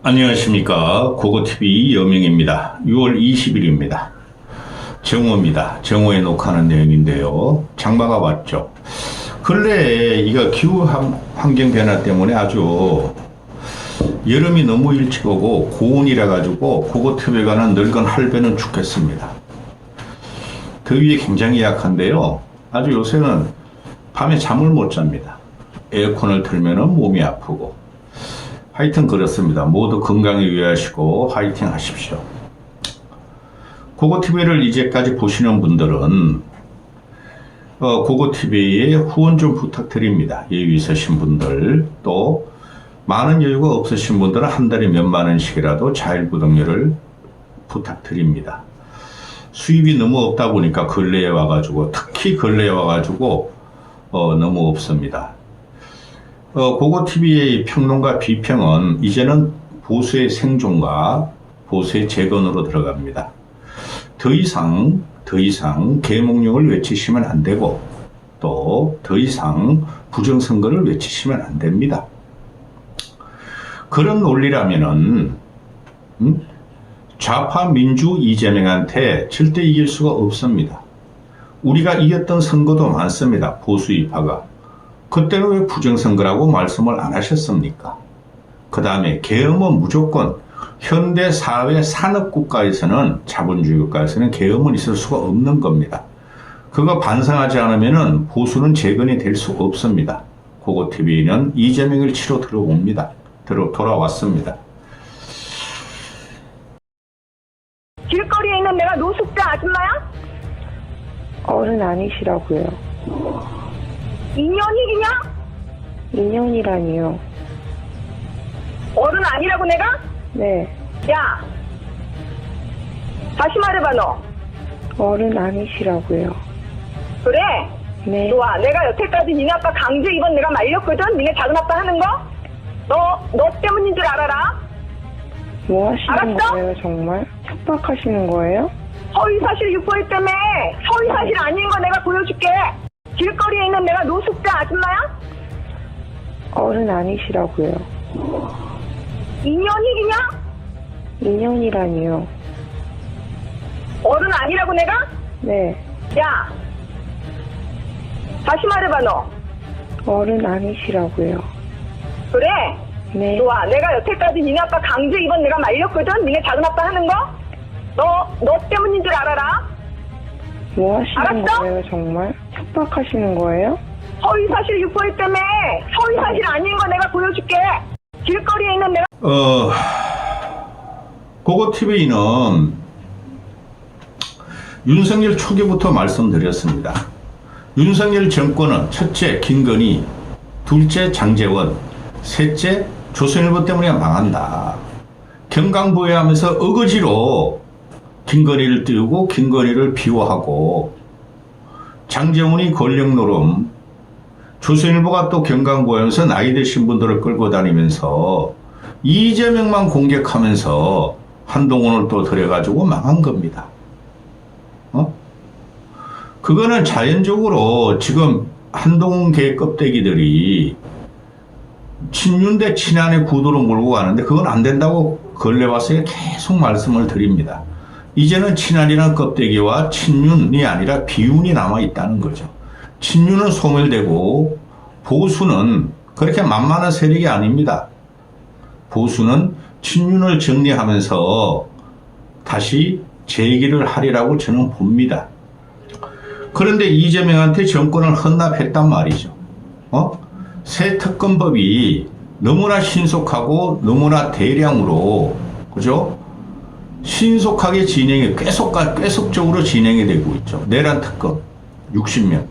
안녕하십니까. 고고TV 여명입니다. 6월 20일입니다. 정오입니다. 정오에 녹화하는 내용인데요. 장마가 왔죠. 근래에 이거 기후 환경 변화 때문에 아주 여름이 너무 일찍 오고 고온이라 가지고 고고TV에 관한 늙은 할배는 죽겠습니다. 더위에 굉장히 약한데요. 아주 요새는 밤에 잠을 못 잡니다. 에어컨을 틀면 몸이 아프고 하여튼 그렇습니다. 모두 건강에 유의하시고 화이팅 하십시오. 고고TV를 이제까지 보시는 분들은 고고TV에 후원 좀 부탁드립니다. 여유 있으신 분들, 또 많은 여유가 없으신 분들은 한 달에 몇만 원씩이라도 자율구독료를 부탁드립니다. 수입이 너무 없다 보니까 근래에 와가지고, 특히 근래에 와가지고 너무 없습니다. 고고TV의 평론과 비평은 이제는 보수의 생존과 보수의 재건으로 들어갑니다. 더 이상 계몽령을 외치시면 안 되고, 또 더 이상 부정선거를 외치시면 안 됩니다. 그런 논리라면은 좌파 민주 이재명한테 절대 이길 수가 없습니다. 우리가 이겼던 선거도 많습니다. 보수 이파가. 그때는 왜 부정선거라고 말씀을 안 하셨습니까? 그 다음에 계엄은 무조건 현대 사회 산업국가에서는, 자본주의 국가에서는 계엄은 있을 수가 없는 겁니다. 그거 반성하지 않으면 보수는 재건이 될 수 없습니다. 고고TV는 이재명을 치러 들어옵니다. 돌아왔습니다. 길거리에 있는 내가 노숙자 아줌마야? 어른 아니시라고요. 2년이냐? 2년이라니요. 어른 아니라고 내가? 네. 야, 다시 말해봐 너. 어른 아니시라고요. 그래? 네. 좋아. 내가 여태까지 니네 아빠 강제 입원 내가 말렸거든? 니네 작은 아빠 하는 거? 너 때문인 줄 알아라? 뭐 하시는 알았어? 거예요, 정말? 협박하시는 거예요? 허위사실 유포했 때문에 허위사실 아닌 거 내가 보여줄게. 길거리에 있는 내가 노숙자 아줌마야? 어른 아니시라고요. 2년이냐? 2년이라니요. 어른 아니라고 내가? 네. 야, 다시 말해봐 너. 어른 아니시라고요. 그래? 네. 좋아. 내가 여태까지 니네 아빠 강제 입원 내가 말렸거든? 니네 작은 아빠 하는 거? 너 때문인 줄 알아라? 뭐 하시는 알았어? 거예요, 정말? 협박하시는 거예요? 허위사실 유포했 때문에 허위사실 아닌 거 내가 보여줄게. 길거리에 있는 내가 고고TV는 윤석열 초기부터 말씀드렸습니다. 윤석열 정권은 첫째 김건희, 둘째 장제원, 셋째 조선일보 때문에 망한다. 경강부회하면서 어거지로 김건희를 띄우고 김건희를 비호하고, 장제원이 권력노름, 조선일보가 또 경강부회하면서 나이 드신 분들을 끌고 다니면서 이재명만 공격하면서 한동훈을 또 들여가지고 망한 겁니다. 그거는 자연적으로 지금 한동훈 개 껍데기들이 친윤 대 친한의 구도로 몰고 가는데, 그건 안 된다고 근래 와서 계속 말씀을 드립니다. 이제는 친한이란 껍데기와 친윤이 아니라 비윤이 남아있다는 거죠. 친윤은 소멸되고 보수는 그렇게 만만한 세력이 아닙니다. 보수는 친윤을 정리하면서 다시 재기를 하리라고 저는 봅니다. 그런데 이재명한테 정권을 헌납했단 말이죠. 새 특검법이 너무나 신속하고 너무나 대량으로, 그죠? 신속하게 계속적으로 진행이 되고 있죠. 내란 특검 60명.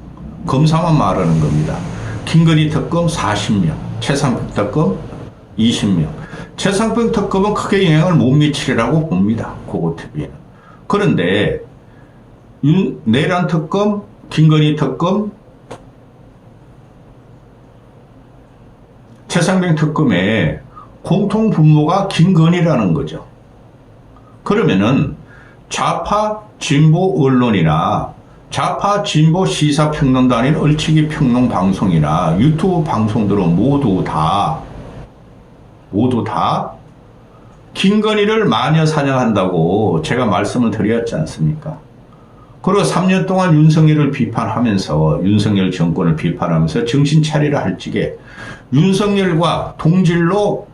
검사만 말하는 겁니다. 김건희 특검 40명. 최상병 특검 20명. 최상병 특검은 크게 영향을 못 미치리라고 봅니다. 고고TV는. 그런데 내란 특검, 김건희 특검, 최상병 특검의 공통 분모가 김건희라는 거죠. 그러면은 좌파 진보 언론이나 좌파 진보 시사평론단인 얼치기 평론 방송이나 유튜브 방송들은 모두 다 김건희를 마녀 사냥한다고 제가 말씀을 드렸지 않습니까? 그리고 3년 동안 윤석열을 비판하면서 윤석열 정권을 비판하면서 정신 차리라 할 적에 윤석열과 동질로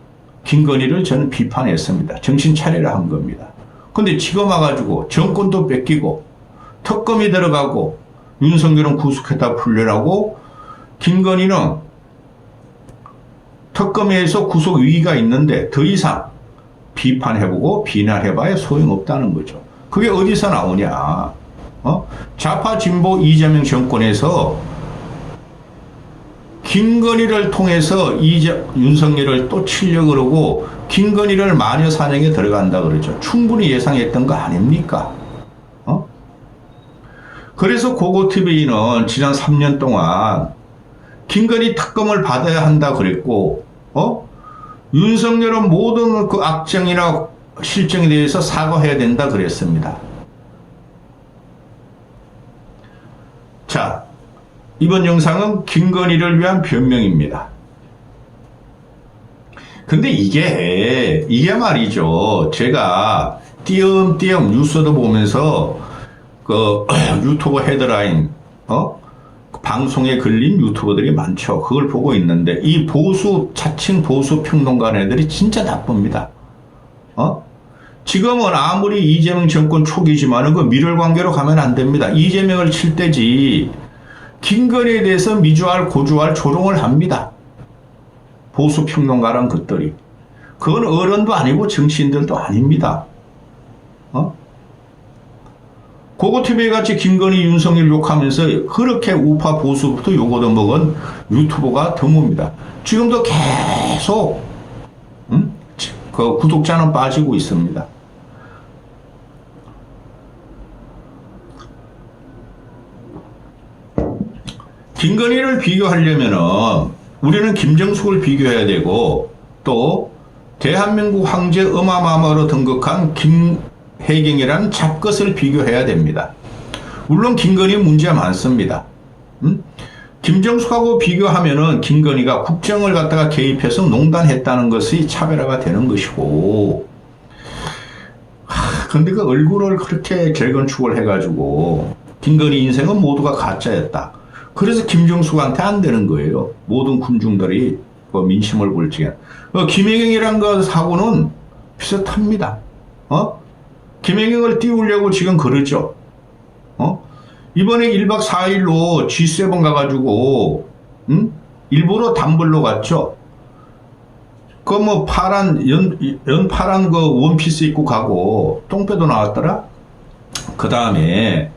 김건희를 저는 비판했습니다. 정신 차리라 한 겁니다. 근데 지금 와가지고 정권도 뺏기고 특검이 들어가고 윤석열은 구속했다 풀려라고 김건희는 특검에서 구속 위기가 있는데 더 이상 비판해보고 비난해봐야 소용없다는 거죠. 그게 어디서 나오냐. 좌파 진보 이재명 정권에서 김건희를 통해서 윤석열을 또 치려고 그러고 김건희를 마녀 사냥에 들어간다 그러죠. 충분히 예상했던 거 아닙니까? 그래서 고고TV는 지난 3년 동안 김건희 특검을 받아야 한다 그랬고, 윤석열은 모든 그 악정이나 실정에 대해서 사과해야 된다 그랬습니다. 자, 이번 영상은 김건희를 위한 변명입니다. 근데 이게 말이죠. 제가 띄엄띄엄 뉴스도 보면서 그 유튜브 헤드라인, 방송에 걸린 유튜버들이 많죠. 그걸 보고 있는데 이 자칭 보수 평론가 애들이 진짜 나쁩니다. 지금은 아무리 이재명 정권 초기지만은 그 밀월 관계로 가면 안 됩니다. 이재명을 칠 때지 김건희에 대해서 미주알 고주알 조롱을 합니다. 보수 평론가란 것들이. 그건 어른도 아니고 정치인들도 아닙니다. 고고TV 같이 김건희 윤석열 욕하면서 그렇게 우파 보수부터 욕 얻어먹은 유튜버가 드뭅니다. 지금도 계속 그 구독자는 빠지고 있습니다. 김건희를 비교하려면은 우리는 김정숙을 비교해야 되고 또 대한민국 황제 어마마마로 등극한 김혜경이라는 잡것을 비교해야 됩니다. 물론 김건희 문제가 많습니다. 김정숙하고 비교하면은 김건희가 국정을 갖다가 개입해서 농단했다는 것이 차별화가 되는 것이고, 근데 그 얼굴을 그렇게 재건축을 해가지고 김건희 인생은 모두가 가짜였다. 그래서 김정숙한테 안 되는 거예요. 모든 군중들이 그 민심을 볼 적에. 김혜경이란 그 사고는 비슷합니다. 김혜경을 띄우려고 지금 그러죠. 이번에 1박 4일로 G7 가가지고, 일부러 담블로 갔죠. 그 뭐 연파란 그 원피스 입고 가고, 똥배도 나왔더라? 그 다음에,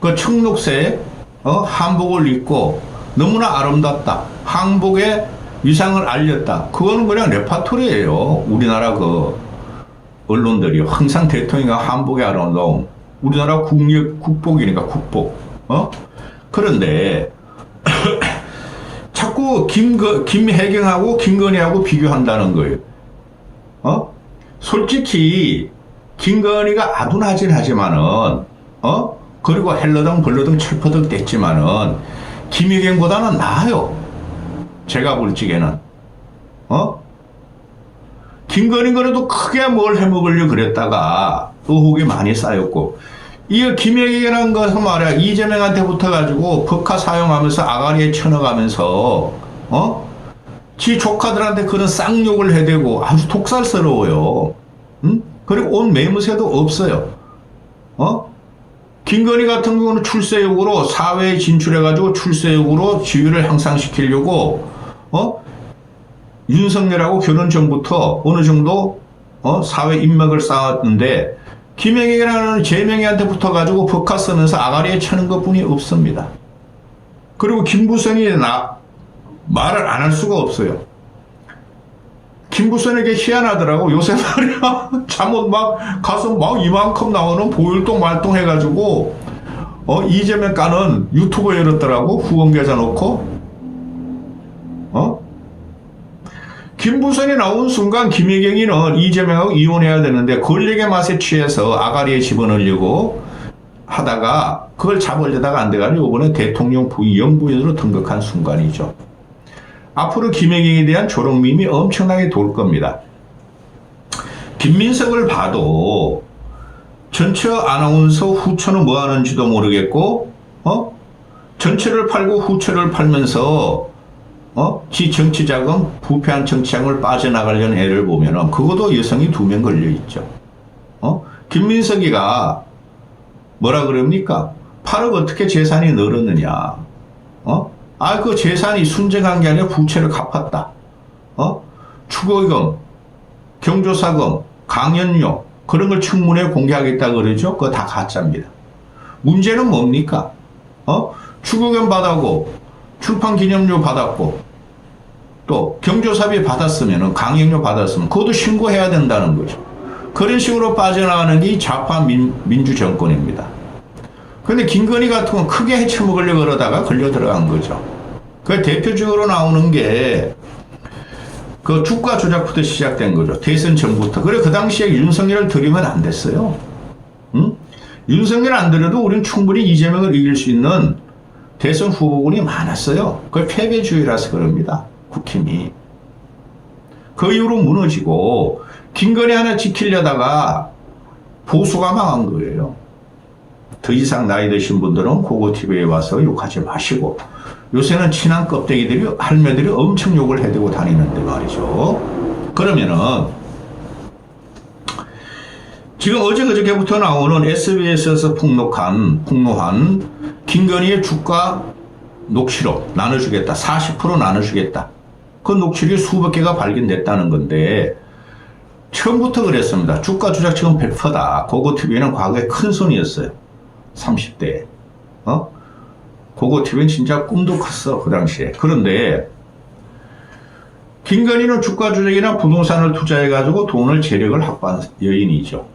그 청록색, 한복을 입고, 너무나 아름답다. 한복의 위상을 알렸다. 그거는 그냥 레파토리예요. 우리나라 그 언론들이. 항상 대통령이 한복의 아름다움. 우리나라 국복이니까 국복. 그런데 자꾸 김혜경하고 김건희하고 비교한다는 거예요. 솔직히 김건희가 아둔하진 하지만은 그리고 헬러등 벌러등 철퍼등 됐지만은 김혜경보다는 나아요. 제가 볼 적에는. 김건희 그래도 크게 뭘 해먹으려고 그랬다가 의혹이 많이 쌓였고, 이 김혜경이라는 것은 말이야, 이재명한테 붙어가지고 법카 사용하면서 아가리에 쳐넣어가면서, 지 조카들한테 그런 쌍욕을 해대고 아주 독살스러워요. 그리고 온 매무새도 없어요. 김건희 같은 경우는 출세욕으로 사회에 진출해가지고 출세욕으로 지위를 향상시키려고, 윤석열하고 결혼 전부터 어느 정도 사회 인맥을 쌓았는데, 김혜경이라는 제명이한테 붙어가지고 법카 쓰면서 아가리에 쳐는 것 뿐이 없습니다. 그리고 김부선이 말을 안 할 수가 없어요. 김부선에게 희한하더라고. 요새 말이야. 잠옷 막 가서 막 이만큼 나오는 보일동 말동 해가지고 이재명 까는 유튜버 열었더라고. 후원 계좌 놓고. 김부선이 나온 순간 김혜경이는 이재명하고 이혼해야 되는데 권력의 맛에 취해서 아가리에 집어넣으려고 하다가 그걸 잡으려다가 안 돼가지고 이번에 대통령 부인 영부인으로 등극한 순간이죠. 앞으로 김혜경에 대한 조롱밈이 엄청나게 돌 겁니다. 김민석을 봐도 전체 아나운서 후처는 뭐 하는지도 모르겠고, 전체를 팔고 후처를 팔면서, 지 정치자금, 부패한 정치자금을 빠져나가려는 애를 보면은, 그것도 여성이 2명 걸려있죠. 김민석이가 뭐라 그럽니까? 8억 어떻게 재산이 늘었느냐. 그 재산이 순정한 게 아니라 부채를 갚았다. 추거금, 경조사금, 강연료, 그런 걸 청문회에 공개하겠다 그러죠? 그거 다 가짜입니다. 문제는 뭡니까? 추거금 받았고, 출판 기념료 받았고, 또 경조사비 받았으면, 강연료 받았으면, 그것도 신고해야 된다는 거죠. 그런 식으로 빠져나가는 게 이 좌파 민주 정권입니다. 그런데 김건희 같은 건 크게 해쳐먹으려고 그러다가 걸려 들어간 거죠. 그 대표적으로 나오는 게 그 주가 조작부터 시작된 거죠. 대선 전부터. 그래 그 당시에 윤석열을 들이면 안 됐어요. 응? 윤석열 안 들여도 우리는 충분히 이재명을 이길 수 있는 대선 후보군이 많았어요. 그걸 패배주의라서 그럽니다. 국힘이. 그 이후로 무너지고 김건희 하나 지키려다가 보수가 망한 거예요. 더 이상 나이 드신 분들은 고고TV에 와서 욕하지 마시고, 요새는 친한 껍데기들이, 할매들이 엄청 욕을 해대고 다니는데 말이죠. 그러면은 지금 어제 그저께부터 나오는 SBS에서 폭로한 김건희의 주가 녹취록 나눠주겠다, 40% 나눠주겠다, 그 녹취록이 수백 개가 발견됐다는 건데, 처음부터 그랬습니다. 주가 조작 지금 100%다. 고고TV는 과거에 큰 손이었어요. 30대. 고고TV는 진짜 꿈도 컸어, 그 당시에. 그런데 김건희는 주가 조작이나 부동산을 투자해가지고 돈을 재력을 확보한 여인이죠.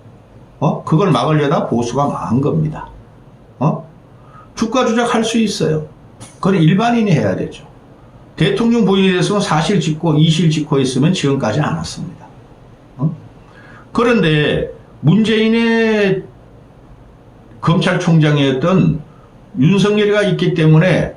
그걸 막으려다 보수가 망한 겁니다. 주가 조작할 수 있어요. 그건 일반인이 해야 되죠. 대통령 부인이 됐으면 사실 짓고 이실 짓고 있으면 지금까지 안 왔습니다. 그런데 문재인의 검찰총장이었던 윤석열이가 있기 때문에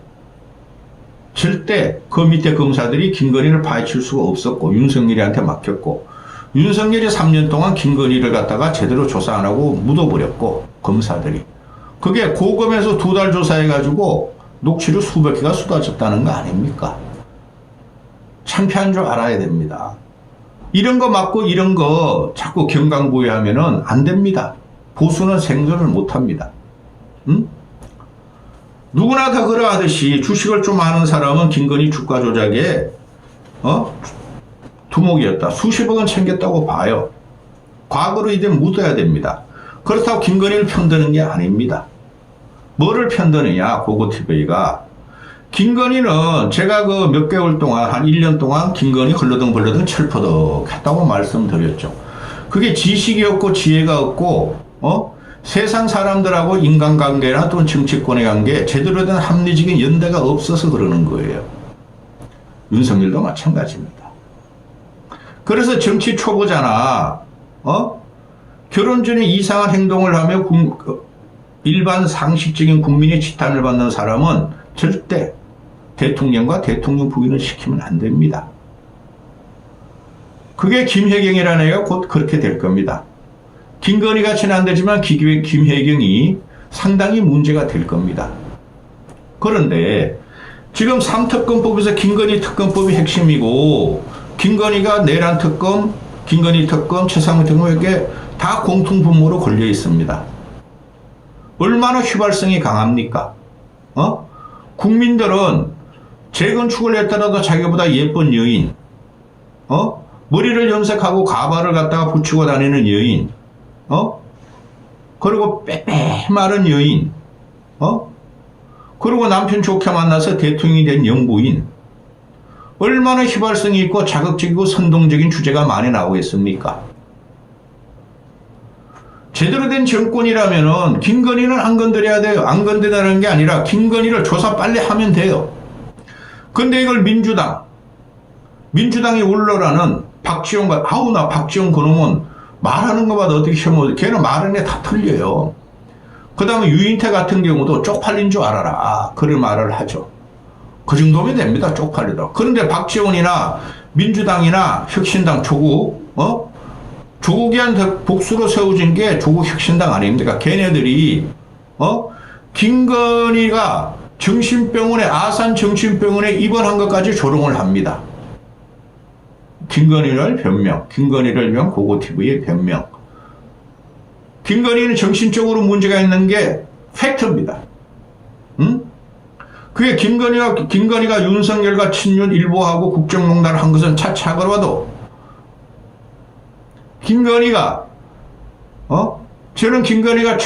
절대 그 밑에 검사들이 김건희를 파헤칠 수가 없었고, 윤석열이한테 맡겼고, 윤석열이 3년 동안 김건희를 갖다가 제대로 조사 안 하고 묻어버렸고, 검사들이. 그게 고검에서 2달 조사해가지고 녹취록 수백 개가 쏟아졌다는 거 아닙니까? 창피한 줄 알아야 됩니다. 이런 거 맞고 이런 거 자꾸 경강부회하면은 안 됩니다. 보수는 생존을 못 합니다. 응? 누구나 다 그러하듯이 주식을 좀 아는 사람은 김건희 주가 조작에 두목이었다. 수십억은 챙겼다고 봐요. 과거로 이제 묻어야 됩니다. 그렇다고 김건희를 편드는 게 아닙니다. 뭐를 편드느냐, 고고TV가. 김건희는 제가 그 몇 개월 동안, 한 1년 동안 김건희 걸러덩벌러덩 철퍼덕 했다고 말씀드렸죠. 그게 지식이 없고 지혜가 없고, 세상 사람들하고 인간관계나 또는 정치권의 관계에 제대로 된 합리적인 연대가 없어서 그러는 거예요. 윤석열도 마찬가지입니다. 그래서 정치 초보자나, 결혼 전에 이상한 행동을 하며 일반 상식적인 국민의 지탄을 받는 사람은 절대 대통령과 대통령 부인을 시키면 안 됩니다. 그게 김혜경이라는 애가 곧 그렇게 될 겁니다. 김건희 같이는 안 되지만 김혜경이 상당히 문제가 될 겁니다. 그런데 지금 3특검법에서 김건희 특검법이 핵심이고, 김건희가 내란 특검, 김건희 특검, 최상무 특검에게 다 공통분모로 걸려 있습니다. 얼마나 휘발성이 강합니까? 국민들은 재건축을 했더라도 자기보다 예쁜 여인, 머리를 염색하고 가발을 갖다가 붙이고 다니는 여인, 그리고 빼빼 마른 여인, 그리고 남편 좋게 만나서 대통령이 된 영부인, 얼마나 휘발성이 있고 자극적이고 선동적인 주제가 많이 나오겠습니까? 제대로 된 정권이라면은 김건희는 안 건드려야 돼요. 안 건드리는 게 아니라 김건희를 조사 빨리 하면 돼요. 근데 이걸 민주당이 올라라는 박지원과, 나 박지원 그놈은 말하는 것마다 어떻게 혐오, 걔는 말하는 게 다 틀려요. 그 다음에 유인태 같은 경우도 쪽팔린 줄 알아라, 그런 말을 하죠. 그 정도면 됩니다, 쪽팔리다. 그런데 박지원이나 민주당이나 혁신당 조국, 조국에 대한 복수로 세워진 게 조국혁신당 아닙니까? 걔네들이 김건희가 정신병원에 아산 정신병원에 입원한 것까지 조롱을 합니다. 김건희를 변명, 김건희를 위한 고고TV의 변명. 김건희는 정신적으로 문제가 있는 게 팩트입니다. 응? 그게 김건희가 윤석열과 친윤 일보하고 국정농단을 한 것은 차차 걸어봐도 김건희가 저는 김건희가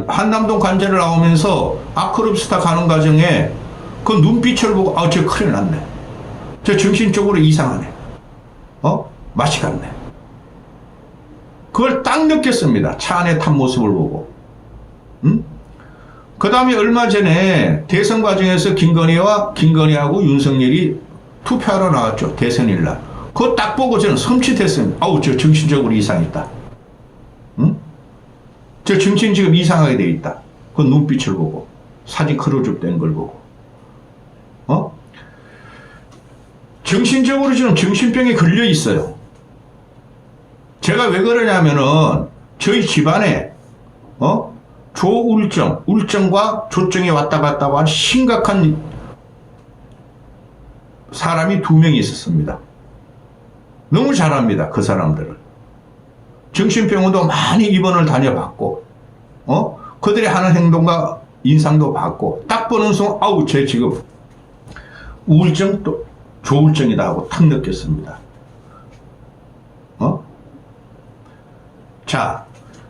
한남동 관제를 나오면서 아크롭스타 가는 과정에 그 눈빛을 보고 저 큰일 났네. 저 정신적으로 이상하네. 맛이 갔네. 그걸 딱 느꼈습니다. 차 안에 탄 모습을 보고. 그 다음에 얼마 전에 대선 과정에서 김건희하고 윤석열이 투표하러 나왔죠. 대선일날. 그거 딱 보고 저는 섬찟했습니다. 저 정신적으로 이상했다. 저 정신 지금 이상하게 돼 있다. 그 눈빛을 보고. 사진 크로즈업 된 걸 보고. 정신적으로 지금 정신병에 걸려 있어요. 제가 왜 그러냐면은 저희 집안에 우울증과 조증이 왔다 갔다 한 심각한 사람이 2명이 있었습니다. 너무 잘합니다. 그 사람들을. 정신병원도 많이 입원을 다녀봤고 그들이 하는 행동과 인상도 봤고 딱 보는 순간 쟤 지금 우울증 또 조울증이다 하고 탁 느꼈습니다. 자,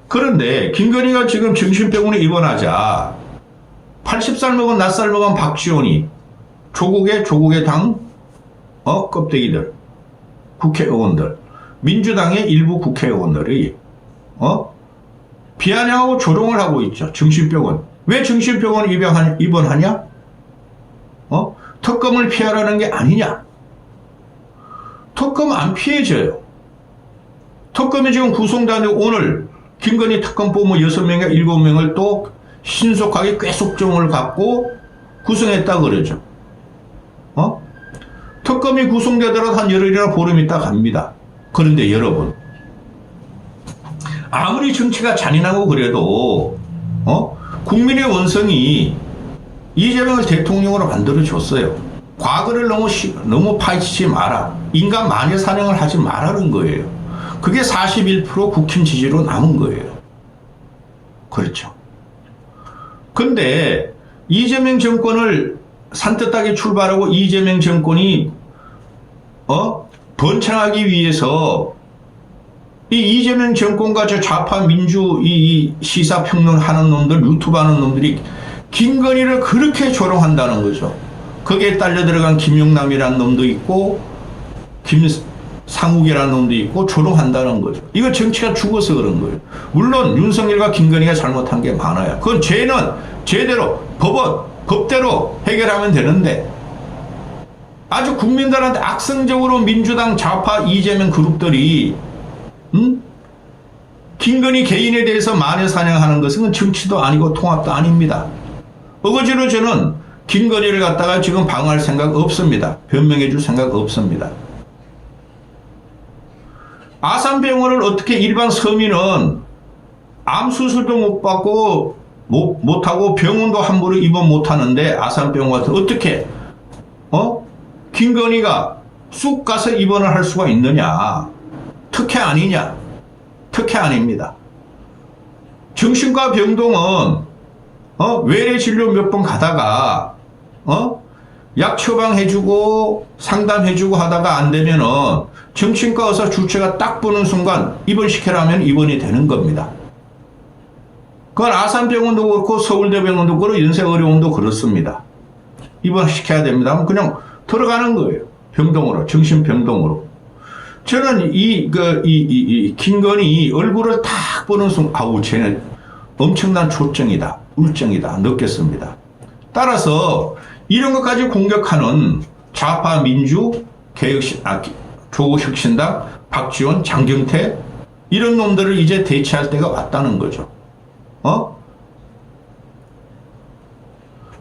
그런데 김건희가 지금 정신병원에 입원하자 80살 먹은 낯살 먹은 박지원이 조국의 당 껍데기들 국회의원들 민주당의 일부 국회의원들이 비아냥하고 조롱을 하고 있죠. 정신병원. 왜 정신병원 입원하냐? 특검을 피하라는 게 아니냐? 특검 안 피해져요. 특검이 지금 구성되는데 오늘 김건희 특검법 6명과 7명을 또 신속하게 꾀속정을 갖고 구성했다 그러죠. 특검이 구성되더라도 한 열흘이나 보름 있다 갑니다. 그런데 여러분, 아무리 정치가 잔인하고 그래도 국민의 원성이 이재명을 대통령으로 만들어줬어요. 과거를 너무 파헤치지 마라. 인간 마녀 사냥을 하지 말라는 거예요. 그게 41% 국힘 지지로 남은 거예요. 그렇죠. 근데 이재명 정권을 산뜻하게 출발하고 이재명 정권이 번창하기 위해서 이 이재명 정권과 저 좌파 민주 이 시사평론 하는 놈들, 유튜브 하는 놈들이 김건희를 그렇게 조롱한다는 거죠. 거기에 딸려 들어간 김용남이라는 놈도 있고 김상욱이라는 놈도 있고 조롱한다는 거죠. 이거 정치가 죽어서 그런 거예요. 물론 윤석열과 김건희가 잘못한 게 많아요. 그건 죄는 제대로 법대로 해결하면 되는데 아주 국민들한테 악성적으로 민주당 좌파 이재명 그룹들이 김건희 개인에 대해서 마녀 사냥하는 것은 정치도 아니고 통합도 아닙니다. 어거지로 저는 김건희를 갖다가 지금 방어할 생각 없습니다. 변명해 줄 생각 없습니다. 아산병원을 어떻게 일반 서민은 암 수술도 못 받고 못하고 병원도 함부로 입원 못하는데 아산병원 같은 어떻게 김건희가 쑥 가서 입원을 할 수가 있느냐. 특혜 아니냐. 특혜 아닙니다. 정신과 병동은 외래 진료 몇 번 가다가 약 처방해주고 상담해주고 하다가 안 되면은 정신과 의사 주체가 딱 보는 순간 입원시켜라면 입원이 되는 겁니다. 그건 아산병원도 그렇고 서울대병원도 그렇고 연세의료원도 그렇습니다. 입원시켜야 됩니다. 그냥 들어가는 거예요. 병동으로, 정신병동으로. 저는 김건희 얼굴을 딱 보는 순간, 쟤는 엄청난 초증이다, 울증이다, 느꼈습니다. 따라서 이런 것까지 공격하는 좌파 민주, 조국혁신당, 박지원, 장경태, 이런 놈들을 이제 대체할 때가 왔다는 거죠.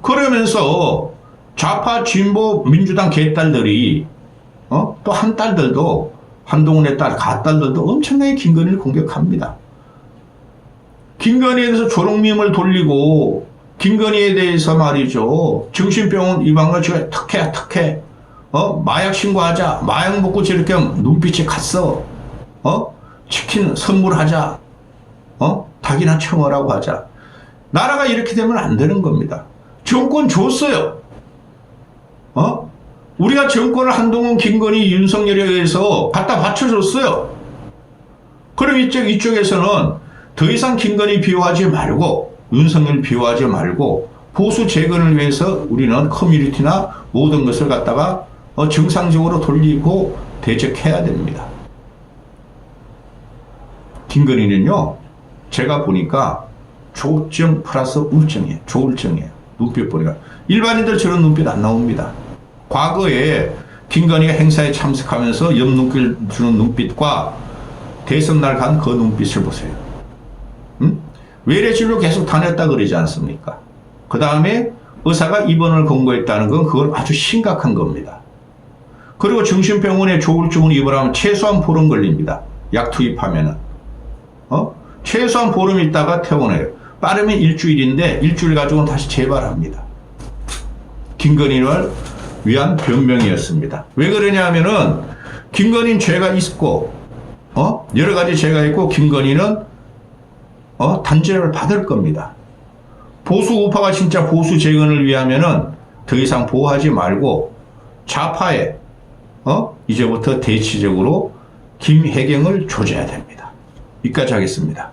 그러면서 좌파 진보 민주당 개딸들이 또 한 딸들도 한동훈의 가딸들도 엄청나게 김건희를 공격합니다. 김건희에 대해서 조롱밈을 돌리고 김건희에 대해서 말이죠. 정신병원 입원과 지금 특혜. 마약 신고하자. 마약 먹고 저렇게 눈빛이 갔어. 치킨 선물하자. 닭이나 청어라고 하자. 나라가 이렇게 되면 안 되는 겁니다. 정권 줬어요. 우리가 정권을 한동훈, 김건희, 윤석열에 의해서 갖다 바쳐줬어요. 그럼 이쪽에서는 더 이상 김건희 비호하지 말고 윤석열 비호하지 말고 보수 재건을 위해서 우리는 커뮤니티나 모든 것을 갖다가 정상적으로 돌리고 대적해야 됩니다. 김건희는요, 제가 보니까 조증 플러스 우울증이에요. 조울증이에요. 눈빛 보니까. 일반인들 저런 눈빛 안 나옵니다. 과거에 김건희가 행사에 참석하면서 옆 눈길 주는 눈빛과 대선 날 간 그 눈빛을 보세요. 외래진료 계속 다녔다 그러지 않습니까? 그 다음에 의사가 입원을 권고했다는 건 그건 아주 심각한 겁니다. 그리고 정신병원에 조울증을 입원하면 최소한 보름 걸립니다. 약 투입하면은. 최소한 보름 있다가 퇴원해요. 빠르면 일주일인데 일주일 가지고는 다시 재발합니다. 김건희를 위한 변명이었습니다. 왜 그러냐 하면은 김건희는 죄가 있고 여러 가지 죄가 있고 김건희는 단죄를 받을 겁니다. 보수 우파가 진짜 보수 재건을 위하면은 더 이상 보호하지 말고 좌파에 이제부터 대치적으로 김혜경을 조져야 됩니다. 여기까지 하겠습니다.